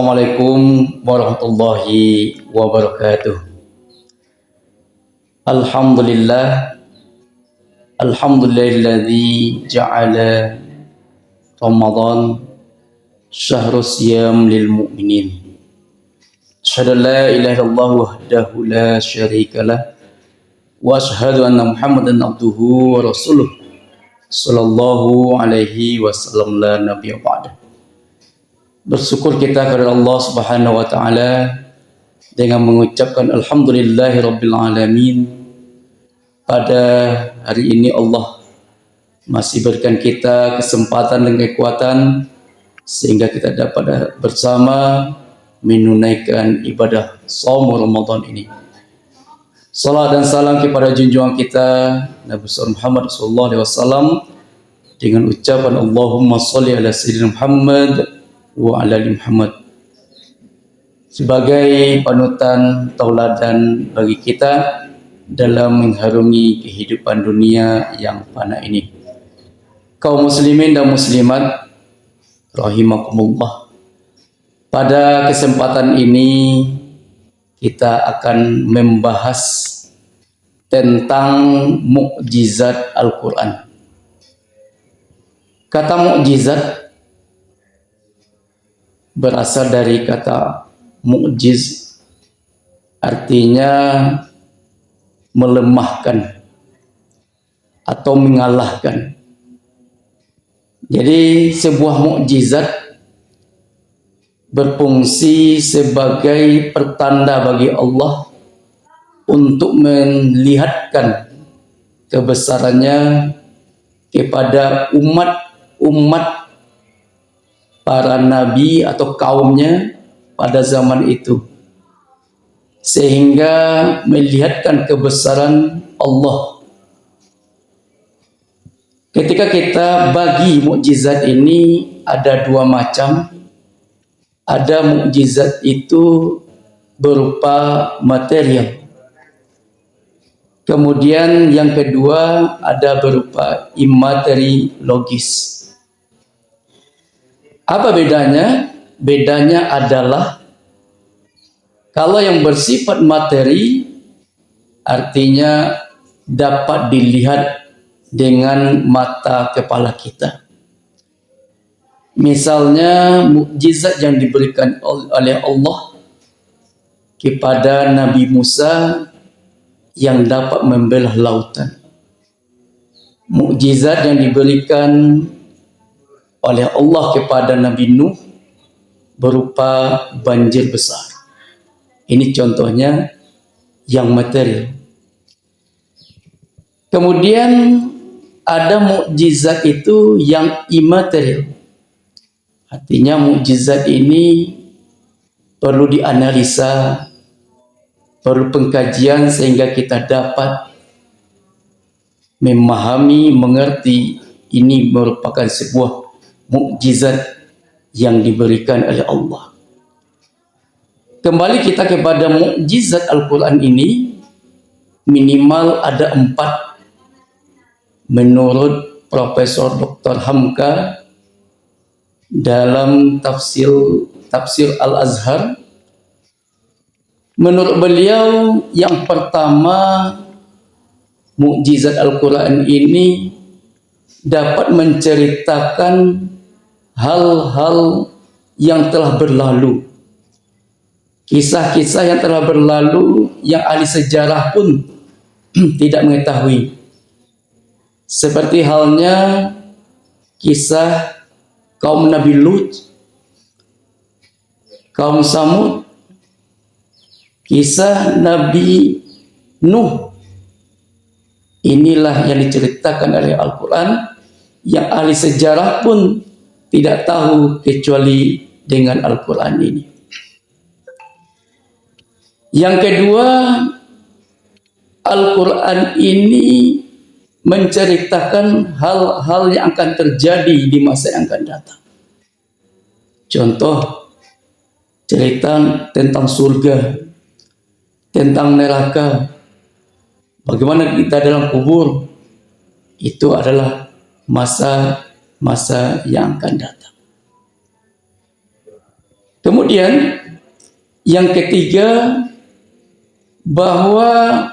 Assalamualaikum warahmatullahi wabarakatuh. Alhamdulillah, alhamdulillahilladzi ja'ala Ramadan syahrul siyam lil mu'minin. Asyhadu an la ilaha illallah wahdahu la syarikalah wa asyhadu anna Muhammadan abduhu wa rasuluh sallallahu alaihi wasallam la nabiyya ba'da. Bersyukur kita kepada Allah Subhanahu wa taala dengan mengucapkan alhamdulillahi rabbil alamin. Pada hari ini Allah masih berikan kita kesempatan dan kekuatan sehingga kita dapat bersama menunaikan ibadah shaum Ramadan ini. Salam dan salam kepada junjungan kita Nabi Muhammad sallallahu alaihi wasallam dengan ucapan Allahumma shalli ala sayyidina Muhammad wa ala ali Muhammad sebagai panutan tauladan bagi kita dalam mengharungi kehidupan dunia yang fana ini. Kaum muslimin dan muslimat rahimakumullah, pada kesempatan ini kita akan membahas tentang mukjizat Al-Quran. Kata mukjizat berasal dari kata mukjiz, artinya melemahkan atau mengalahkan. Jadi sebuah mukjizat berfungsi sebagai pertanda bagi Allah untuk melihatkan kebesarannya kepada umat para nabi atau kaumnya pada zaman itu, sehingga melihatkan kebesaran Allah. Ketika kita bagi mukjizat ini ada dua macam. Ada mukjizat itu berupa material. Kemudian yang kedua ada berupa imateri logis. Apa bedanya? Bedanya adalah kalau yang bersifat materi artinya dapat dilihat dengan mata kepala kita. Misalnya mukjizat yang diberikan oleh Allah kepada Nabi Musa yang dapat membelah lautan. Mukjizat yang diberikan oleh Allah kepada Nabi Nuh berupa banjir besar. Ini contohnya yang material. Kemudian ada mukjizat itu yang imaterial. Artinya mukjizat ini perlu dianalisa, perlu pengkajian sehingga kita dapat memahami, mengerti ini merupakan sebuah mukjizat yang diberikan oleh Allah. Kembali kita kepada mukjizat Al-Quran ini, minimal ada 4 menurut Profesor Dr. Hamka dalam tafsir Al-Azhar. Menurut beliau, yang pertama, mukjizat Al-Quran ini dapat menceritakan hal-hal yang telah berlalu, kisah-kisah yang telah berlalu yang ahli sejarah pun tidak mengetahui. Seperti halnya kisah kaum Nabi Lut, kaum Samud, kisah Nabi Nuh. Inilah yang diceritakan oleh Al-Quran yang ahli sejarah pun tidak tahu kecuali dengan Al-Quran ini. Yang kedua, Al-Quran ini menceritakan hal-hal yang akan terjadi di masa yang akan datang. Contoh, cerita tentang surga, tentang neraka, bagaimana kita dalam kubur. Itu adalah masa yang akan datang. Kemudian yang ketiga, bahwa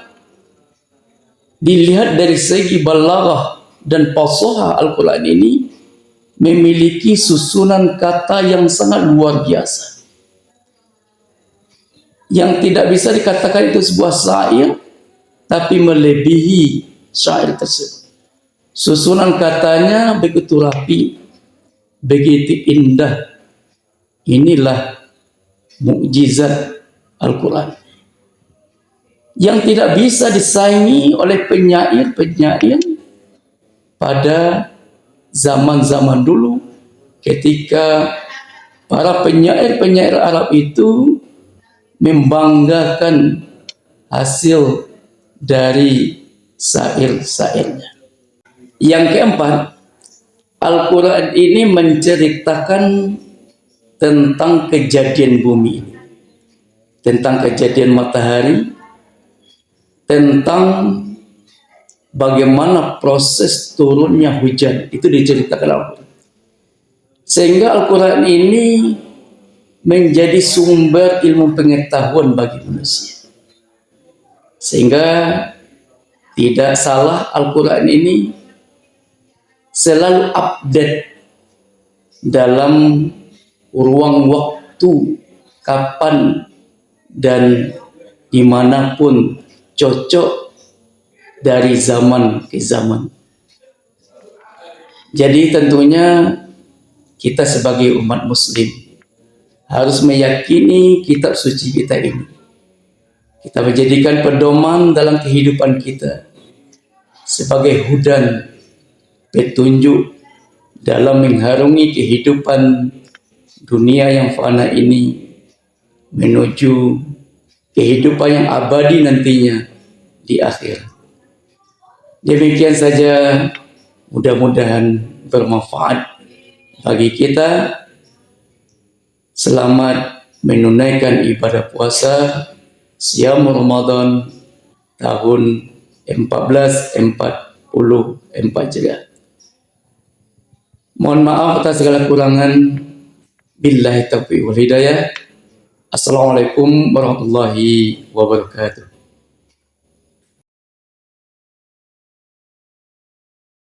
dilihat dari segi balaghah dan fasaha Al-Quran ini memiliki susunan kata yang sangat luar biasa, yang tidak bisa dikatakan itu sebuah syair, tapi melebihi syair tersebut. Susunan katanya begitu rapi, begitu indah. Inilah mukjizat Al-Quran yang tidak bisa disaingi oleh penyair-penyair pada zaman-zaman dulu, ketika para penyair-penyair Arab itu membanggakan hasil dari syair-syairnya. Yang keempat, Al-Quran ini menceritakan tentang kejadian bumi, tentang kejadian matahari, tentang bagaimana proses turunnya hujan, itu diceritakan Al-Quran. Sehingga Al-Quran ini menjadi sumber ilmu pengetahuan bagi manusia. Sehingga tidak salah, Al-Quran ini selalu update dalam ruang waktu, kapan dan dimanapun, cocok dari zaman ke zaman. Jadi tentunya kita sebagai umat muslim harus meyakini kitab suci kita ini. Kita menjadikan pedoman dalam kehidupan kita sebagai hudan, petunjuk dalam mengharungi kehidupan dunia yang fana ini menuju kehidupan yang abadi nantinya di akhir. Demikian saja, mudah-mudahan bermanfaat bagi kita. Selamat menunaikan ibadah puasa Siyam Ramadan tahun 1444 Hijriah. Mohon maaf atas segala kurangan. Billahi taufiq wal hidayah. Assalamualaikum warahmatullahi wabarakatuh.